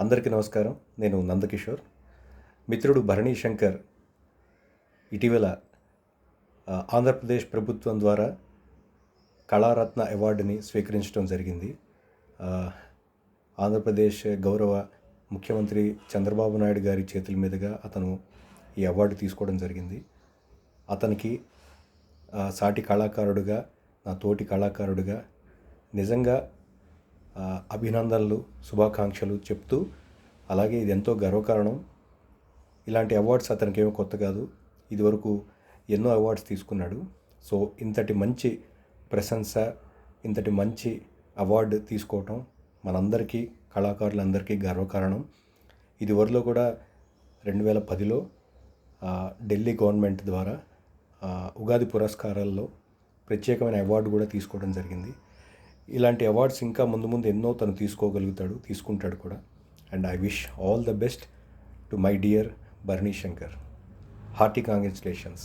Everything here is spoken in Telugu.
అందరికీ నమస్కారం. నేను నందకిషోర్. మిత్రుడు భరణి శంకర్ ఇటీవల ఆంధ్రప్రదేశ్ ప్రభుత్వం ద్వారా కళారత్న అవార్డుని స్వీకరించడం జరిగింది. ఆంధ్రప్రదేశ్ గౌరవ ముఖ్యమంత్రి చంద్రబాబు నాయుడు గారి చేతుల మీదుగా అతను ఈ అవార్డు తీసుకోవడం జరిగింది. అతనికి సాటి కళాకారుడుగా, నా తోటి కళాకారుడిగా నిజంగా అభినందనలు, శుభాకాంక్షలు చెప్తూ, అలాగే ఇది ఎంతో గర్వకారణం. ఇలాంటి అవార్డ్స్ అతనికి ఏమీ కొత్త కాదు, ఇదివరకు ఎన్నో అవార్డ్స్ తీసుకున్నాడు. సో ఇంతటి మంచి ప్రశంస, ఇంతటి మంచి అవార్డు తీసుకోవటం మనందరికీ, కళాకారులందరికీ గర్వకారణం. ఇదివరలో కూడా 2010లో ఢిల్లీ గవర్నమెంట్ ద్వారా ఉగాది పురస్కారాల్లో ప్రత్యేకమైన అవార్డు కూడా తీసుకోవడం జరిగింది. ఇలాంటి అవార్డ్స్ ఇంకా ముందు ఎన్నో తను తీసుకుంటాడు కూడా. And I wish all the best to my dear Bharani Shankar. Hearty congratulations.